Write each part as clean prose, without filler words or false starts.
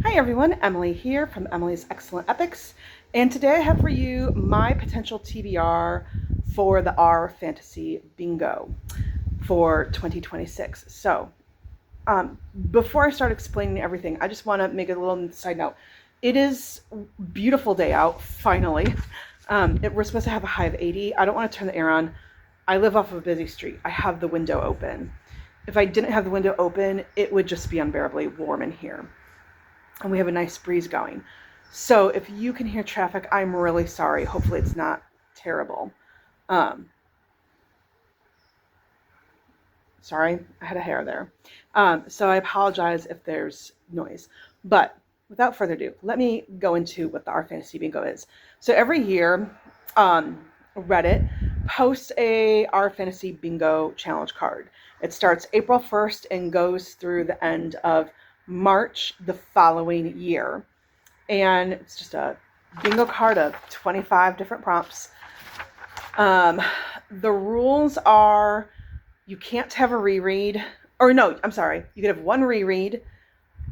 Hi everyone, Emily here from Emily's Excellent Epics, and today I have for you my potential TBR for the R Fantasy Bingo for 2026. Before I start explaining everything, I just want to make a little side note. It is a beautiful day out, finally. We're supposed to have a high of 80. I don't want to turn the air on. I live off of a busy street. I have the window open. If I didn't have the window open, it would just be unbearably warm in here. And we have a nice breeze going. So if you can hear traffic, I'm really sorry. Hopefully it's not terrible. Sorry, I had a hair there. So I apologize if there's noise. But without further ado, let me go into what the Our Fantasy Bingo is. So every year, Reddit posts a Our Fantasy Bingo challenge card. It starts April 1st and goes through the end of March the following year. And it's just a bingo card of 25 different prompts. The rules are you can't have a reread. Or no, I'm sorry. You can have one reread.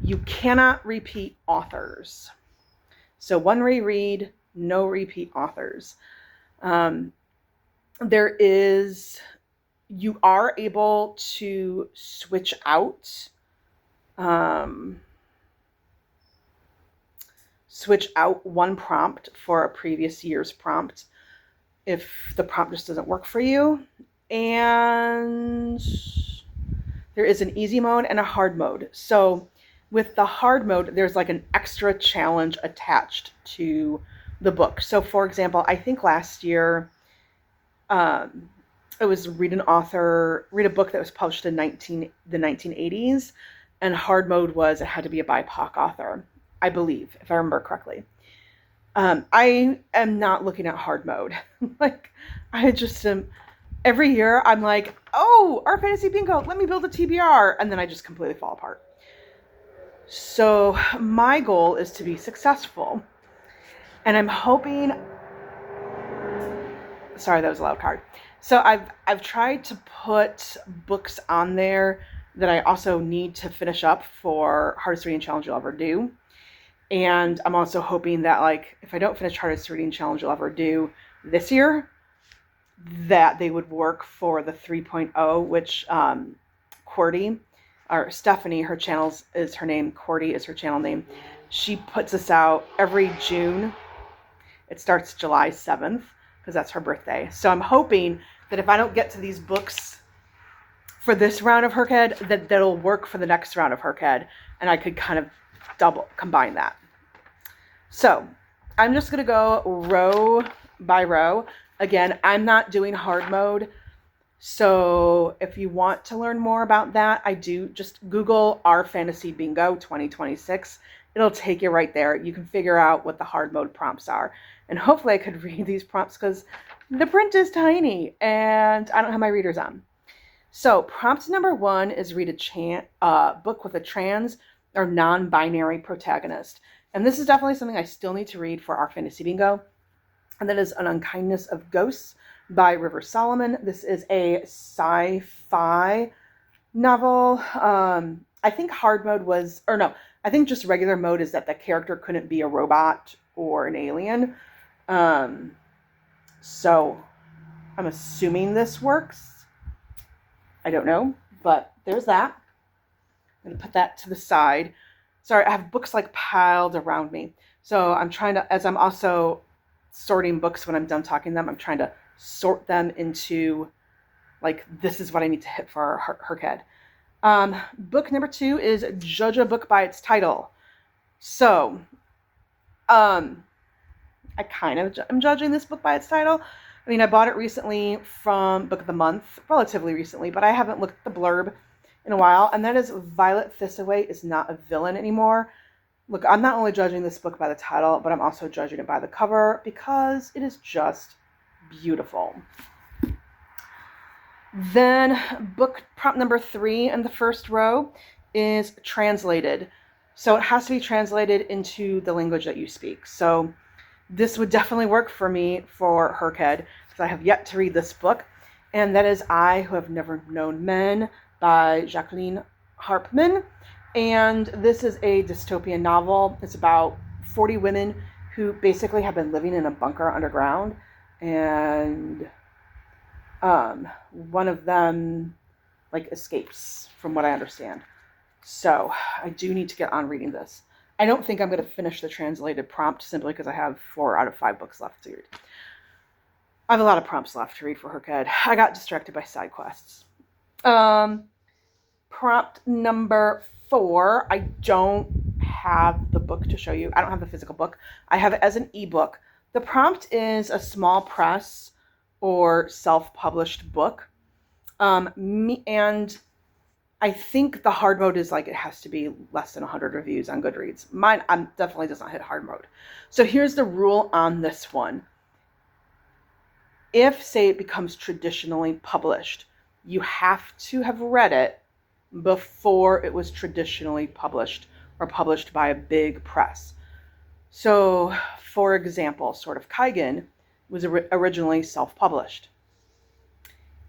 You cannot repeat authors. So one reread, no repeat authors. You are able to switch out one prompt for a previous year's prompt if the prompt just doesn't work for you. And there is an easy mode and a hard mode. So with the hard mode, there's like an extra challenge attached to the book. So for example, I think last year it was read a book that was published in the 1980s. And hard mode was it had to be a BIPOC author, I believe, if I remember correctly. I am not looking at hard mode. I just am. Every year I'm like, oh, Our Fantasy Bingo, let me build a TBR. And then I just completely fall apart. So my goal is to be successful. And I'm hoping. Sorry, that was a loud card. So I've tried to put books on there that I also need to finish up for Hardest Reading Challenge You'll Ever Do. And I'm also hoping that, if I don't finish Hardest Reading Challenge You'll Ever Do this year, that they would work for the 3.0, which Cordy, or Stephanie, her channel is her name, Cordy is her channel name. She puts this out every June. It starts July 7th, because that's her birthday. So I'm hoping that if I don't get to these books for this round of Herkhead, that'll work for the next round of Herkhead, and I could kind of combine that. So I'm just going to go row by row. Again, I'm not doing hard mode. So if you want to learn more about that, I do just Google Our Fantasy Bingo 2026. It'll take you right there. You can figure out what the hard mode prompts are. And hopefully I could read these prompts because the print is tiny and I don't have my readers on. So prompt number 1 is read a book with a trans or non-binary protagonist. And this is definitely something I still need to read for Our Fantasy Bingo. And that is An Unkindness of Ghosts by River Solomon. This is a sci-fi novel. I think hard mode I think just regular mode is that the character couldn't be a robot or an alien. So I'm assuming this works. I don't know, but there's that. I'm going to put that to the side. Sorry, I have books piled around me. So I'm trying to, as I'm also sorting books when I'm done talking them, I'm trying to sort them into, this is what I need to hit for Herkhead. Book number 2 is Judge a Book by Its Title. So, I kind of am judging this book by its title. I mean, I bought it recently from Book of the Month, relatively recently, but I haven't looked at the blurb in a while, and that is Violet Thistleway is Not a Villain Anymore. Look, I'm not only judging this book by the title, but I'm also judging it by the cover because it is just beautiful. Then book prompt number 3 in the first row is translated. So it has to be translated into the language that you speak. So this would definitely work for me for Herkhead because I have yet to read this book. And that is I Who Have Never Known Men by Jacqueline Harpman. And this is a dystopian novel. It's about 40 women who basically have been living in a bunker underground. And one of them like escapes, from what I understand. So I do need to get on reading this. I don't think I'm going to finish the translated prompt simply because I have 4 out of 5 books left to read. I have a lot of prompts left to read for her kid. I got distracted by side quests. Prompt number 4. I don't have the book to show you. I don't have the physical book. I have it as an ebook. The prompt is a small press or self-published book. And I think the hard mode is like it has to be less than 100 reviews on Goodreads. Mine definitely does not hit hard mode. So here's the rule on this one. If, say, it becomes traditionally published, you have to have read it before it was traditionally published or published by a big press. So, for example, Sword of Kaigen was originally self-published.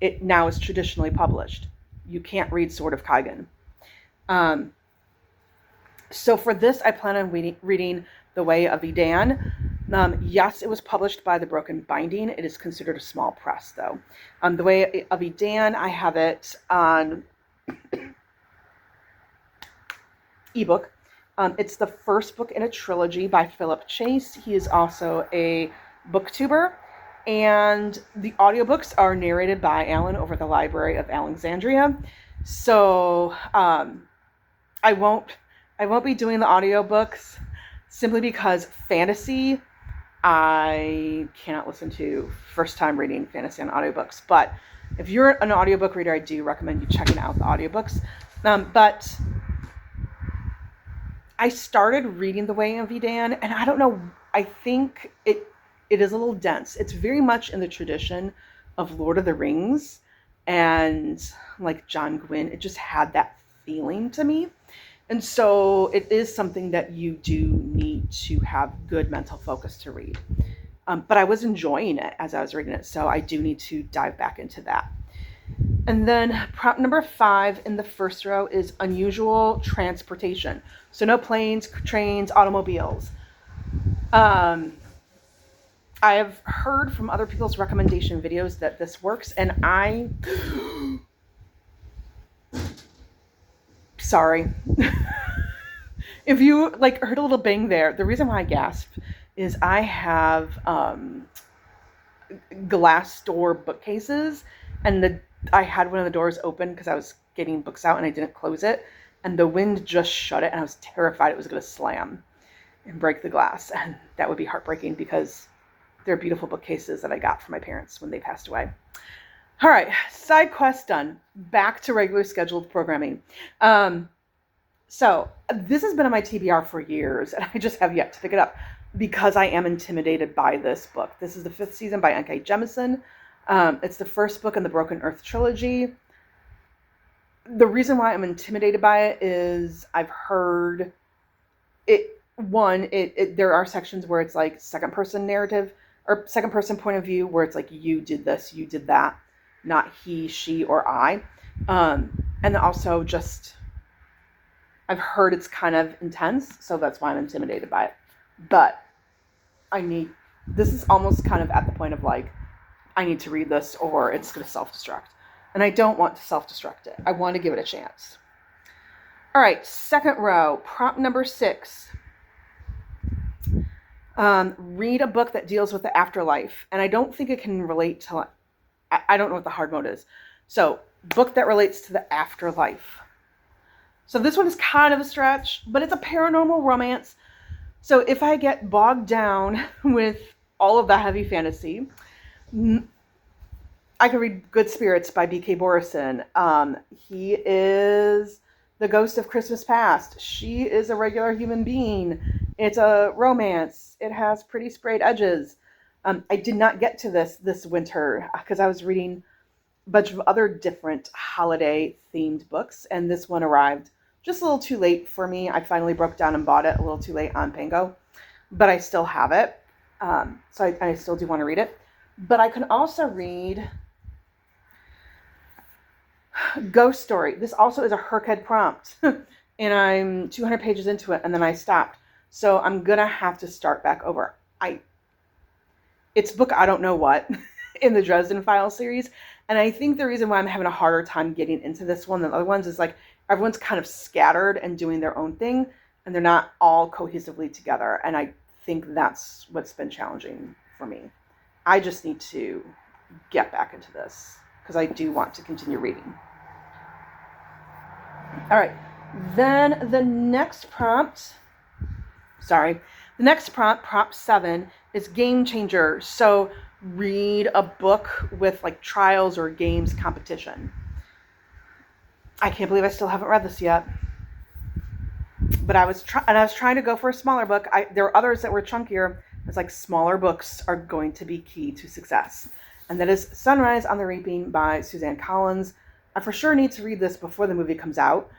It now is traditionally published. You can't read Sword of Kaigen. So for this, I plan on reading The Way of Edan. Yes, it was published by The Broken Binding. It is considered a small press, though. The Way of Edan, I have it on ebook. It's the first book in a trilogy by Philip Chase. He is also a booktuber. And the audiobooks are narrated by Alan over the Library of Alexandria. So I won't be doing the audiobooks simply because fantasy, I cannot listen to first time reading fantasy on audiobooks. But if you're an audiobook reader, I do recommend you checking out the audiobooks. But I started reading The Way of Edan, and I don't know, I think it is a little dense. It's very much in the tradition of Lord of the Rings and like John Gwynne. It just had that feeling to me. And so it is something that you do need to have good mental focus to read. But I was enjoying it as I was reading it, so I do need to dive back into that. And then prompt number 5 in the first row is unusual transportation. So no planes, trains, automobiles. I have heard from other people's recommendation videos that this works, and sorry. If you like heard a little bang there, the reason why I gasped is I have glass door bookcases, and I had one of the doors open because I was getting books out and I didn't close it, and the wind just shut it, and I was terrified it was going to slam and break the glass, and that would be heartbreaking because they're beautiful bookcases that I got from my parents when they passed away. All right, side quest done. Back to regular scheduled programming. So this has been on my TBR for years, and I just have yet to pick it up because I am intimidated by this book. This is the 5th season by N.K. Jemisin. It's the first book in the Broken Earth trilogy. The reason why I'm intimidated by it is I've heard it. There are sections where it's like second person narrative or second person point of view where it's like you did this, you did that, not he, she, or I. And also just I've heard it's kind of intense, so that's why I'm intimidated by it. But this is almost kind of at the point of like, I need to read this or it's going to self-destruct. And I don't want to self-destruct it. I want to give it a chance. All right, second row, prompt number 6. Read a book that deals with the afterlife. And I don't think it can relate to, I don't know what the hard mode is. So, book that relates to the afterlife. So this one is kind of a stretch, but it's a paranormal romance. So if I get bogged down with all of the heavy fantasy, I could read Good Spirits by B.K. Borison. He is the ghost of Christmas Past. She is a regular human being. It's a romance. It has pretty sprayed edges. I did not get to this winter because I was reading a bunch of other different holiday themed books, and this one arrived just a little too late for me. I finally broke down and bought it a little too late on Pango, but I still have it. So I still do want to read it. But I can also read Ghost Story. This also is a Herkhead prompt. and I'm 200 pages into it, and then I stopped. So I'm gonna have to start back over. It's book I don't know what in the Dresden Files series, and I think the reason why I'm having a harder time getting into this one than other ones is like everyone's kind of scattered and doing their own thing, and they're not all cohesively together. And I think that's what's been challenging for me. I just need to get back into this because I do want to continue reading. All right, then the next prompt, prompt 7, is game changer. So read a book with like trials or games competition. I can't believe I still haven't read this yet. But I was trying to go for a smaller book. There were others that were chunkier. It's like smaller books are going to be key to success. And that is Sunrise on the Reaping by Suzanne Collins. I for sure need to read this before the movie comes out.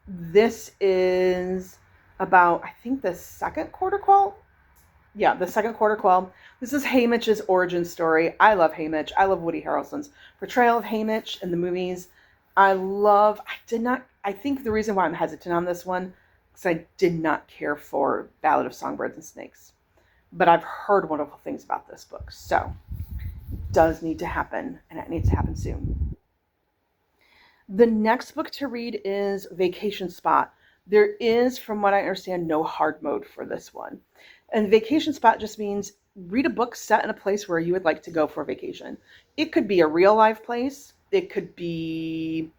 This is about, I think, the second quarter quell. Yeah, the second quarter quell. This is Haymitch's origin story. I love Haymitch. I love Woody Harrelson's portrayal of Haymitch in the movies. I think the reason why I'm hesitant on this one is I did not care for Ballad of Songbirds and Snakes. But I've heard wonderful things about this book. So it does need to happen, and it needs to happen soon. The next book to read is Vacation Spot. There is, from what I understand, no hard mode for this one. And Vacation Spot just means read a book set in a place where you would like to go for a vacation. It could be a real life place. It could be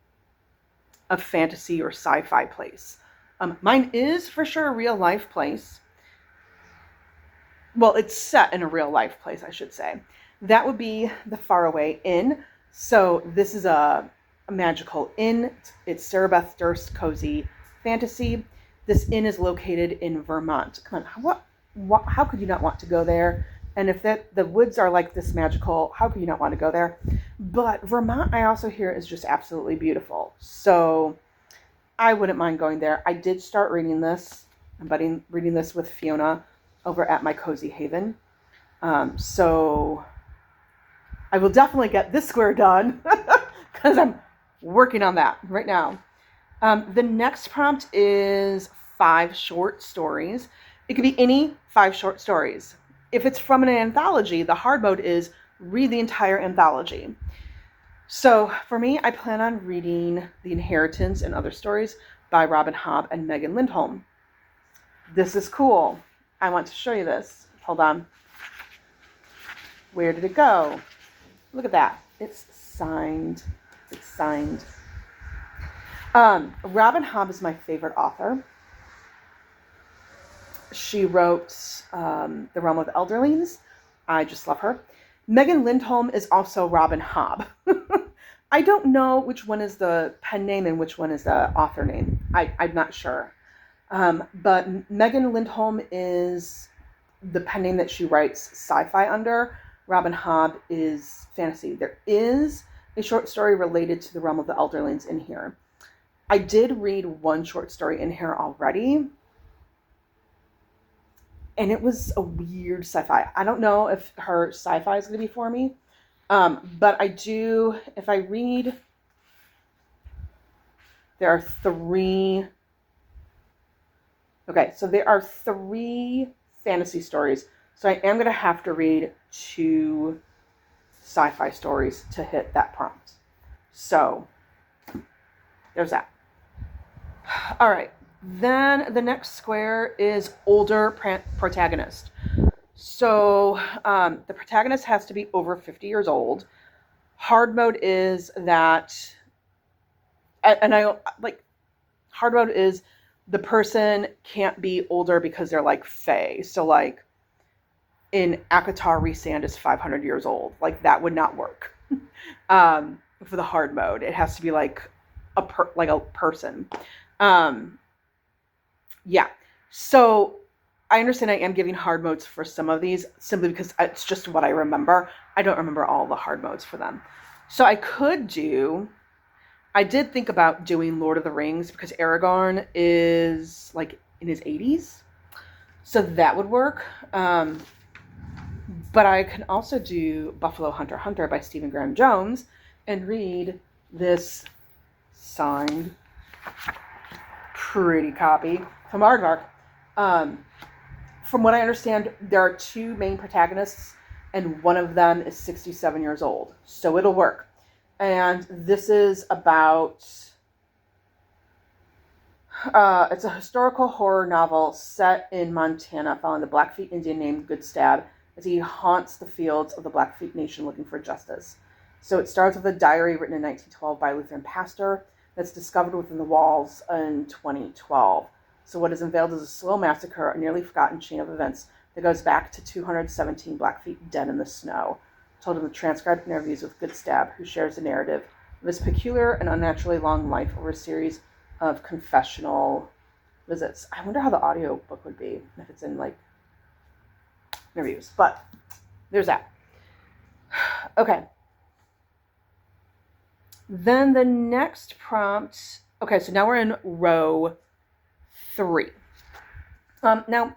a fantasy or sci-fi place. Mine is for sure a real life place. Well, it's set in a real life place, I should say. That would be the Faraway Inn. So this is a magical inn. It's Sarah Beth Durst cozy fantasy. This inn is located in Vermont. Come on, how could you not want to go there? And if the woods are like this magical, how could you not want to go there? But Vermont, I also hear, is just absolutely beautiful. So I wouldn't mind going there. I did start reading this. I'm reading this with Fiona over at My Cozy Haven. So I will definitely get this square done because I'm working on that right now. The next prompt is 5 short stories. It could be any 5 short stories. If it's from an anthology, the hard mode is read the entire anthology. So for me, I plan on reading The Inheritance and Other Stories by Robin Hobb and Megan Lindholm. This is cool. I want to show you this. Hold on. Where did it go? Look at that. It's signed. Robin Hobb is my favorite author. She wrote The Realm of the Elderlings. I just love her. Megan Lindholm is also Robin Hobb. I don't know which one is the pen name and which one is the author name. I'm not sure. But Megan Lindholm is the pen name that she writes sci-fi under. Robin Hobb is fantasy. There is a short story related to The Realm of the Elderlings in here. I did read one short story in here already, and it was a weird sci-fi. I don't know if her sci-fi is going to be for me, but I do, if I read, there are 3 fantasy stories, so I am going to have to read 2 sci-fi stories to hit that prompt. So there's that. All right. Then the next square is older protagonist. So the protagonist has to be over 50 years old. Hard mode is that, hard mode is the person can't be older because they're like fae. So like in Akatar, Rhysand is 500 years old. Like that would not work for the hard mode. It has to be like a person. Yeah. So I understand I am giving hard modes for some of these simply because it's just what I remember. I don't remember all the hard modes for them. So I did think about doing Lord of the Rings because Aragorn is like in his 80s. So that would work. But I can also do Buffalo Hunter Hunter by Stephen Graham Jones and read this signed pretty copy from Aardvark. From what I understand, there are 2 main protagonists, and one of them is 67 years old. So it'll work. And this is about... it's a historical horror novel set in Montana, following the Blackfeet Indian named Goodstab as he haunts the fields of the Blackfeet Nation looking for justice. So it starts with a diary written in 1912 by a Lutheran pastor that's discovered within the walls in 2012. So what is unveiled is a slow massacre, a nearly forgotten chain of events that goes back to 217 Blackfeet dead in the snow, told in the transcribed interviews with Goodstab, who shares the narrative of his peculiar and unnaturally long life over a series of confessional visits. I wonder how the audio book would be if it's in like interviews, but there's that. Okay. Then the next prompt. Okay, so now we're in row 3. Now,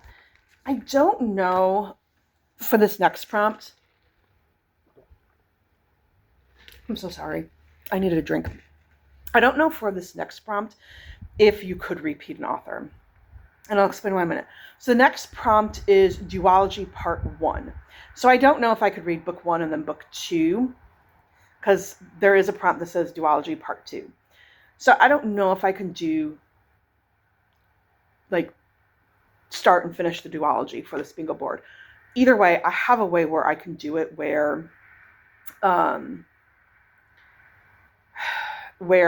I don't know for this next prompt. I'm so sorry. I needed a drink. I don't know for this next prompt if you could repeat an author. And I'll explain why in a minute. So the next prompt is Duology Part 1. So I don't know if I could read book 1 and then book 2, because there is a prompt that says Duology Part 2. So I don't know if I can do, like, start and finish the duology for this bingo board. Either way, I have a way where I can do it where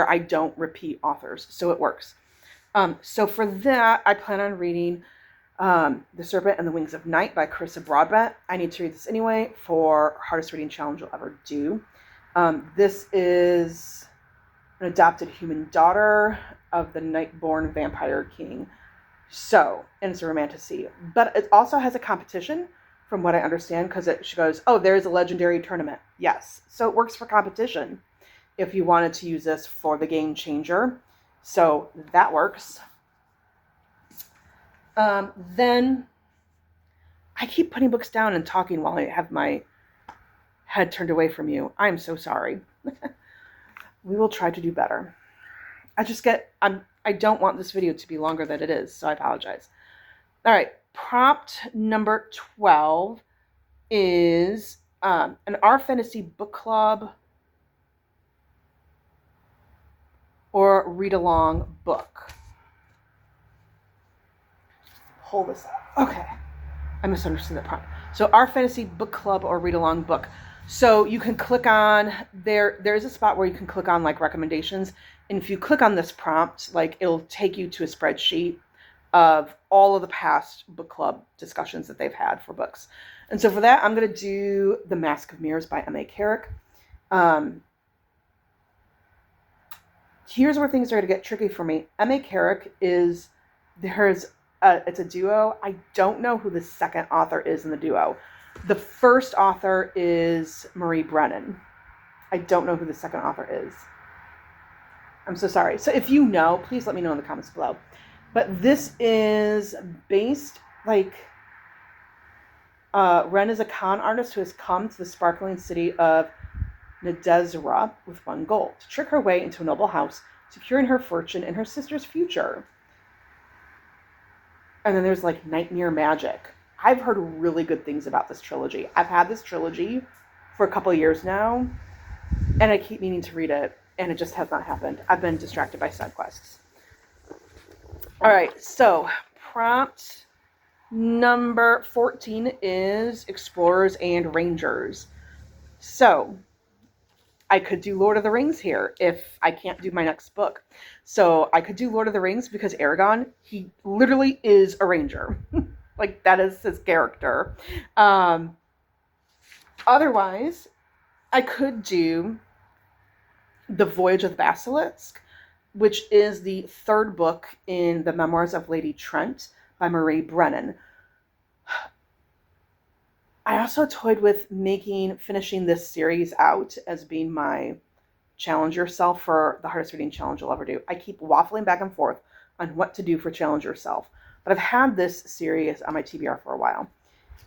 I don't repeat authors. So it works. So for that, I plan on reading The Serpent and the Wings of Night by Carissa Broadbent. I need to read this anyway for hardest reading challenge you'll ever do. This is an adopted human daughter of the night-born vampire king. So, and it's a romantasy. But it also has a competition, from what I understand, because she goes, oh, there's a legendary tournament. Yes. So it works for competition if you wanted to use this for the game changer. So that works. Then I keep putting books down and talking while I have my head turned away from you. I'm so sorry. We will try to do better. I don't want this video to be longer than it is, so I apologize. All right, prompt number 12 is an Our Fantasy book club or read-along book. Hold this up. Okay, I misunderstood that prompt. So Our Fantasy book club or read-along book. So you can click on, there's a spot where you can click on like recommendations. And if you click on this prompt, like it'll take you to a spreadsheet of all of the past book club discussions that they've had for books. And so for that, I'm going to do The Mask of Mirrors by M.A. Carrick. Here's where things are going to get tricky for me. M.A. Carrick it's a duo. I don't know who the second author is in the duo. The first author is Marie Brennan. I don't know who the second author is. I'm so sorry. So if you know, please let me know in the comments below. But this is based, like, Ren is a con artist who has come to the sparkling city of Nadezra with one goal: to trick her way into a noble house, securing her fortune and her sister's future. And then there's, like, Nightmare Magic. I've heard really good things about this trilogy. I've had this trilogy for a couple of years now, and I keep meaning to read it, and it just has not happened. I've been distracted by side quests. All right, so prompt number 14 is Explorers and Rangers. So I could do Lord of the Rings here if I can't do my next book. So I could do Lord of the Rings because Aragorn, he literally is a ranger. Like, that is his character. Otherwise, I could do The Voyage of the Basilisk, which is the third book in the Memoirs of Lady Trent by Marie Brennan. I also toyed with finishing this series out as being my challenge yourself for the hardest reading challenge you'll ever do. I keep waffling back and forth on what to do for challenge yourself. But I've had this series on my TBR for a while.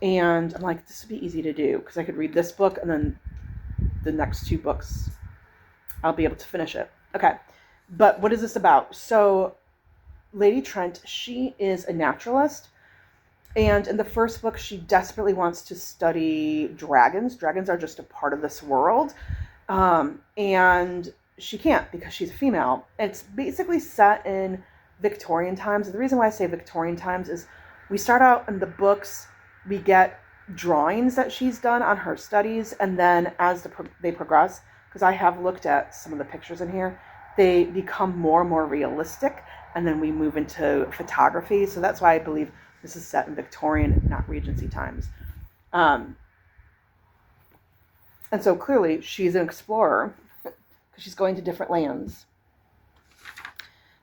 And I'm like, this would be easy to do because I could read this book and then the next 2 books, I'll be able to finish it. Okay. But what is this about? So Lady Trent, she is a naturalist. And in the first book, she desperately wants to study dragons. Dragons are just a part of this world. And she can't because she's a female. It's basically set in Victorian times. The reason why I say Victorian times is we start out in the books, we get drawings that she's done on her studies, and then as they progress, because I have looked at some of the pictures in here, they become more and more realistic, and then we move into photography. So that's why I believe this is set in Victorian, not Regency times. And so clearly she's an explorer because she's going to different lands.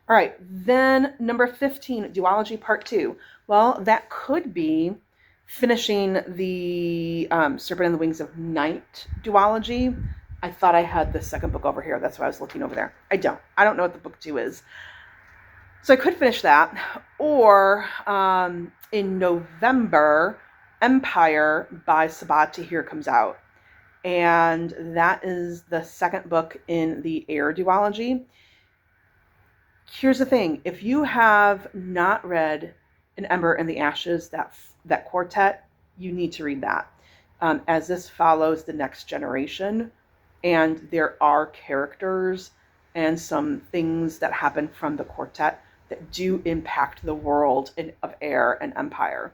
All right, then number 15, Duology Part 2. Well, that could be finishing the Serpent and the Wings of Night duology. I thought I had the second book over here. That's why I was looking over there. I don't know what the book 2 is. So I could finish that. Or in November, Empire by Sabaa Tahir comes out. And that is the second book in the Air duology. Here's the thing. If you have not read An Ember in the Ashes, that quartet, you need to read that. As this follows the next generation. And there are characters and some things that happen from the quartet that do impact the world of Air and Empire.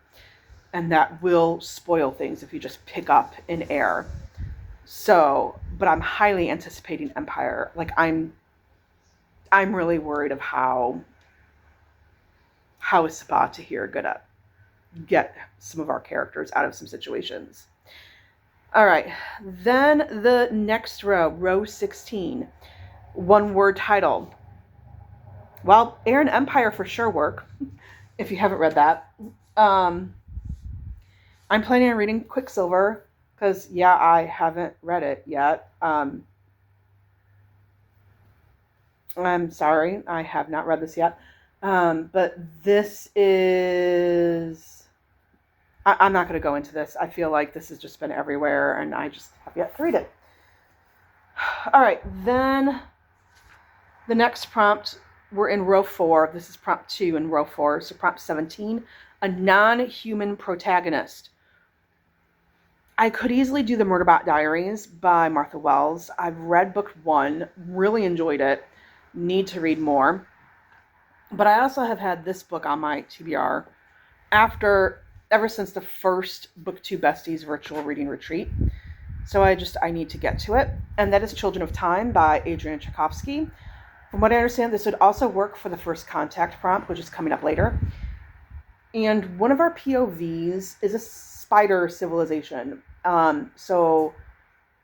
And that will spoil things if you just pick up in Air. So, but I'm highly anticipating Empire. Like, I'm really worried of how is Sabaa Tahir gonna get some of our characters out of some situations. All right, then the next row 16, one-word title. Well, Air and Empire for sure work, if you haven't read that. I'm planning on reading Quicksilver, because, yeah, I haven't read it yet. I'm sorry, I have not read this yet. But this is... I'm not going to go into this. I feel like this has just been everywhere, and I just have yet to read it. All right, then the next prompt, we're in row 4. This is prompt 2 in row 4. So prompt 17, a non-human protagonist. I could easily do the Murderbot Diaries by Martha Wells. I've read book 1, really enjoyed it, need to read more. But I also have had this book on my TBR ever since the first Book 2 Besties virtual reading retreat. So I need to get to it. And that is Children of Time by Adrian Tchaikovsky. From what I understand, this would also work for the First Contact prompt, which is coming up later. And one of our POVs is a spider civilization. So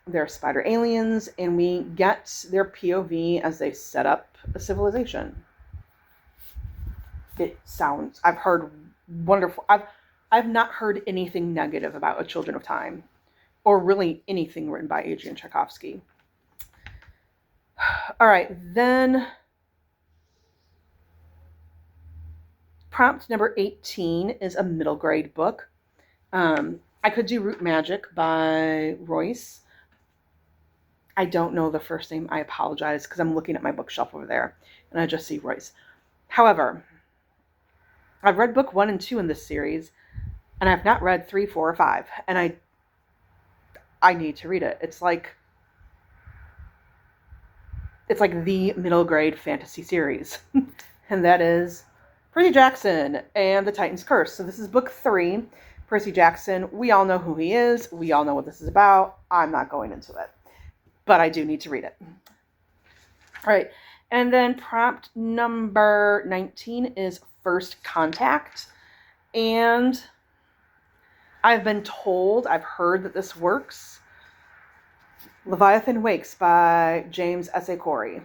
they're spider aliens, and we get their POV as they set up a civilization. I've heard wonderful. I've not heard anything negative about A Children of Time, or really anything written by Adrian Tchaikovsky. All right, then prompt number 18 is a middle grade book. I could do Root Magic by Royce. I don't know the first name. I apologize, because I'm looking at my bookshelf over there, and I just see Royce. However, I've read book 1 and 2 in this series, and I've not read 3, 4, or 5, and I need to read it. It's like the middle grade fantasy series, and that is Percy Jackson and the Titan's Curse. So this is book 3, Percy Jackson. We all know who he is. We all know what this is about. I'm not going into it, but I do need to read it. All right, and then prompt number 19 is First Contact, and I've heard that this works. Leviathan Wakes by James S.A. Corey.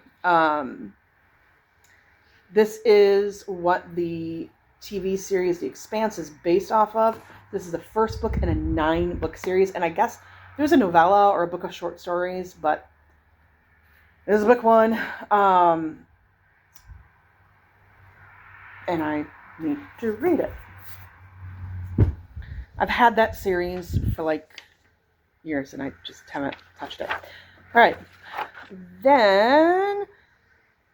This is what the TV series The Expanse is based off of. This is the first book in a 9-book series, and I guess there's a novella or a book of short stories, but this is book 1. And I need to read it. I've had that series for like years, and I just haven't touched it. All right. Then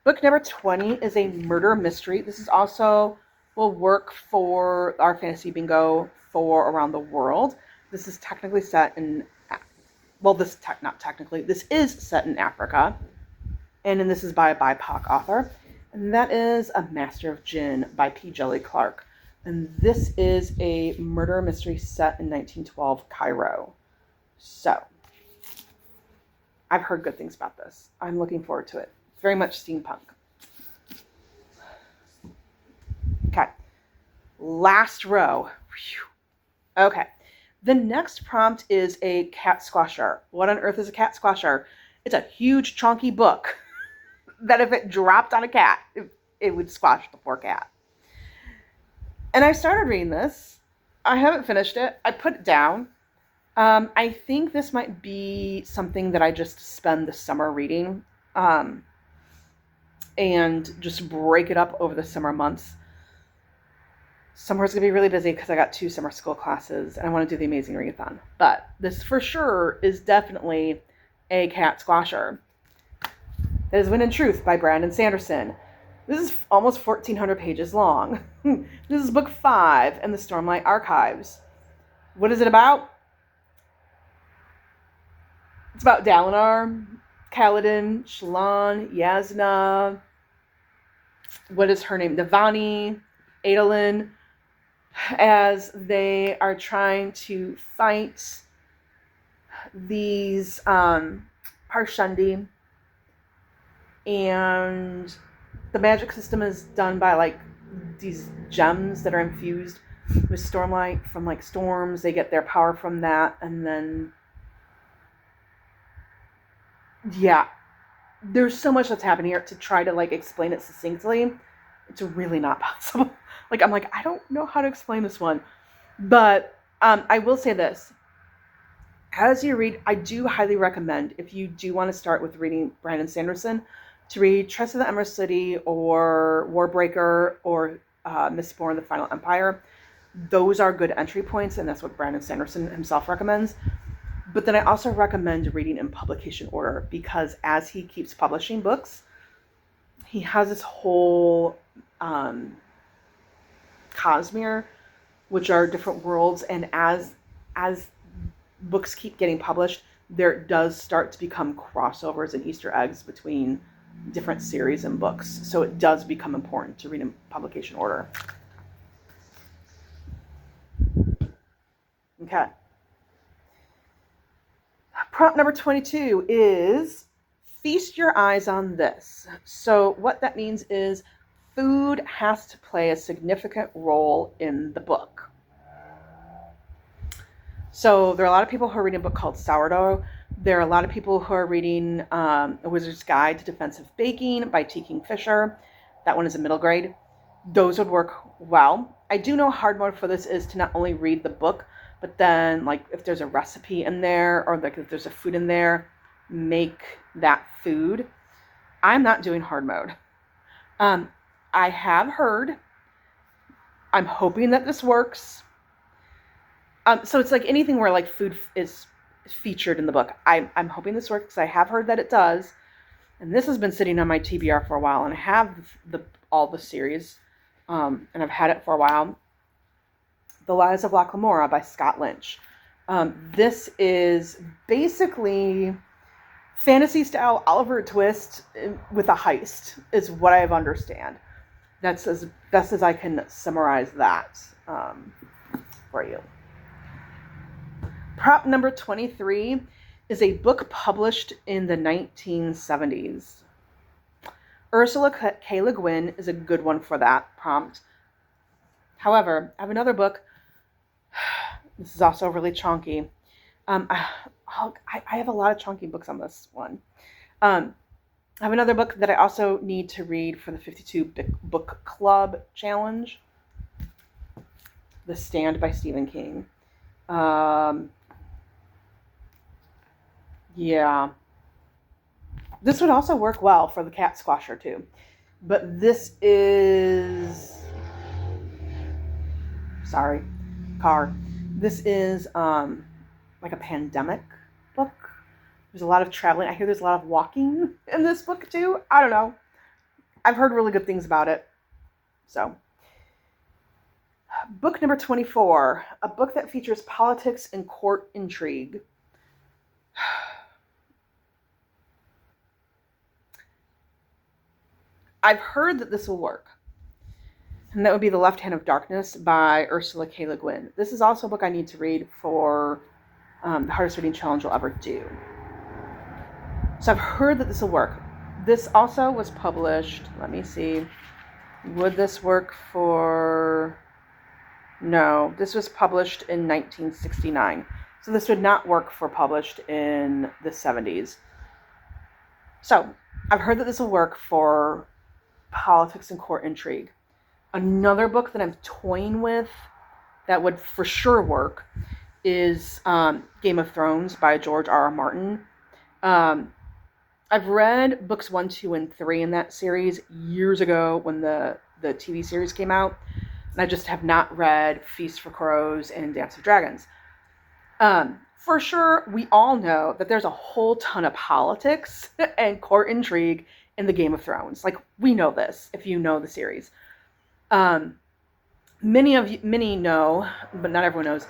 Book number 20 is a murder mystery. This is also will work for our fantasy bingo for around the world. This is technically set in, well, not technically, this is set in Africa. And then this is by a BIPOC author. And that is A Master of Gin by P. Jelly Clark. And this is a murder mystery set in 1912 Cairo. So, I've heard good things about this. I'm looking forward to it. Very much steampunk. Okay. Last row. Whew. Okay. The next prompt is a cat squasher. What on earth is a cat squasher? It's a huge, chunky book that if it dropped on a cat, it would squash the poor cat. And I started reading this. I haven't finished it. I put it down. I think this might be something that I just spend the summer reading and just break it up over the summer months. Summer's going to be really busy because I got 2 summer school classes and I want to do the Amazing Readathon. But this for sure is definitely a cat squasher. That is Wind and Truth by Brandon Sanderson. This is almost 1,400 pages long. This is book 5 in the Stormlight Archives. What is it about? It's about Dalinar, Kaladin, Shallan, Yasna. What is her name? Navani, Adolin, as they are trying to fight these Parshendi. And the magic system is done by like these gems that are infused with stormlight from like storms. They get their power from that. And then, yeah, there's so much that's happening here to try to like explain it succinctly. It's really not possible. I'm like, I don't know how to explain this one. But I will say this. As you read, I do highly recommend, if you do want to start with reading Brandon Sanderson, to read Tress of the Emerald City or Warbreaker or Mistborn, The Final Empire. Those are good entry points, and that's what Brandon Sanderson himself recommends. But then I also recommend reading in publication order, because as he keeps publishing books, he has this whole Cosmere, which are different worlds, and as books keep getting published, there does start to become crossovers and Easter eggs between different series and books. So it does become important to read in publication order. Okay. Prompt number 22 is feast your eyes on this. So what that means is food has to play a significant role in the book. So there are a lot of people who are reading a book called Sourdough. There are a lot of people who are reading A Wizard's Guide to Defensive Baking by T. Kingfisher. That one is a middle grade. Those would work well. I do know hard mode for this is to not only read the book, but then like if there's a recipe in there or like if there's a food in there, make that food. I'm not doing hard mode. I have heard. I'm hoping that this works. So it's like anything where like food is featured in the book. I'm hoping this works because I have heard that it does. And this has been sitting on my TBR for a while, and I have all the series, and I've had it for a while. The Lies of Loch Lamora by Scott Lynch. This is basically fantasy style Oliver Twist with a heist, is what I understand. That's as best as I can summarize that for you. Prop number 23 is a book published in the 1970s. Ursula K. Le Guin is a good one for that prompt. However, I have another book. This is also really chunky. I have a lot of chunky books on this one. I have another book that I also need to read for the 52 Book Club Challenge. The Stand by Stephen King. Yeah. This would also work well for the cat squasher too. But this is... Sorry. Car. This is like a pandemic book. There's a lot of traveling. I hear there's a lot of walking in this book too. I don't know. I've heard really good things about it. So, book number 24, a book that features politics and court intrigue. I've heard that this will work. And that would be The Left Hand of Darkness by Ursula K. Le Guin. This is also a book I need to read for the hardest reading challenge I'll ever do. So I've heard that this will work. This also was published, let me see, would this work for... No, this was published in 1969. So this would not work for published in the 70s. So I've heard that this will work for politics and court intrigue. Another book that I'm toying with that would for sure work is Game of Thrones by George R.R. Martin. I've read books 1, 2, and 3 in that series years ago when the TV series came out. And I just have not read Feast for Crows and Dance of Dragons. For sure, we all know that there's a whole ton of politics and court intrigue in the Game of Thrones. Like, we know this if you know the series. Many know, but not everyone knows,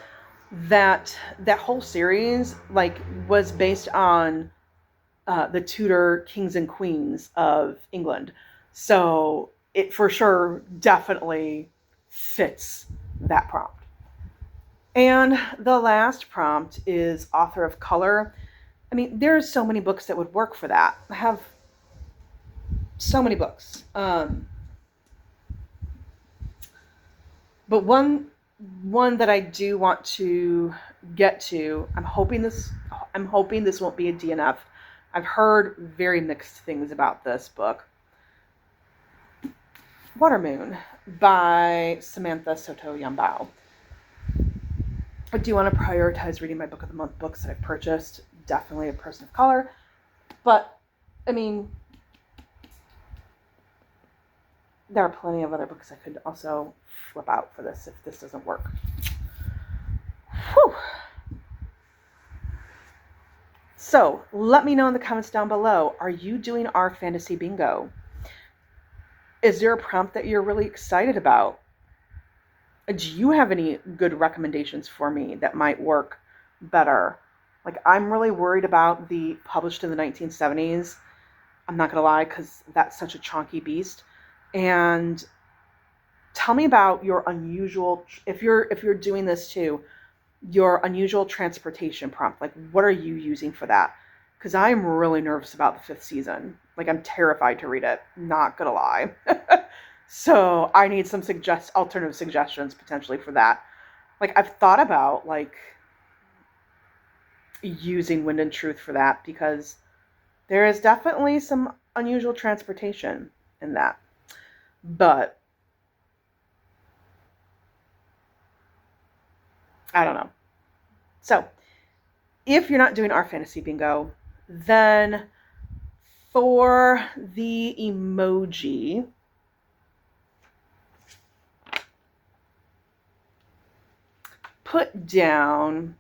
that whole series was based on the Tudor kings and queens of England. So it for sure definitely fits that prompt. And the last prompt is author of color. I mean, there's so many books that would work for that. I have so many books. But one that I do want to get to, I'm hoping this won't be a DNF. I've heard very mixed things about this book. Watermoon by Samantha Soto Yambao. I do want to prioritize reading my Book of the Month books that I've purchased. Definitely a person of color. But, I mean, there are plenty of other books I could also flip out for this if this doesn't work. Whew. So, let me know in the comments down below. Are you doing our fantasy bingo? Is there a prompt that you're really excited about? Do you have any good recommendations for me that might work better? Like, I'm really worried about the published in the 1970s. I'm not going to lie, because that's such a chunky beast. And tell me about your unusual, if you're doing this too, your unusual transportation prompt. Like, what are you using for that? Because I'm really nervous about the 5th season. Like, I'm terrified to read it. Not gonna lie. So I need some alternative suggestions potentially for that. Like, I've thought about using Wind and Truth for that, because there is definitely some unusual transportation in that. But I don't know. So if you're not doing our fantasy bingo, then for the emoji, put down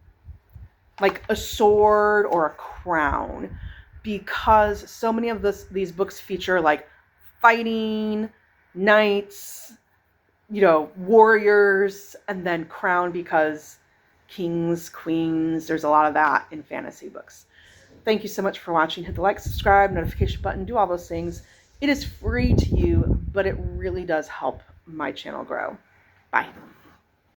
like a sword or a crown, because so many of these books feature like fighting, knights, warriors, and then crown because kings, queens, there's a lot of that in fantasy books. Thank you so much for watching. Hit the like, subscribe, notification button, do all those things. It is free to you, but it really does help my channel grow. Bye.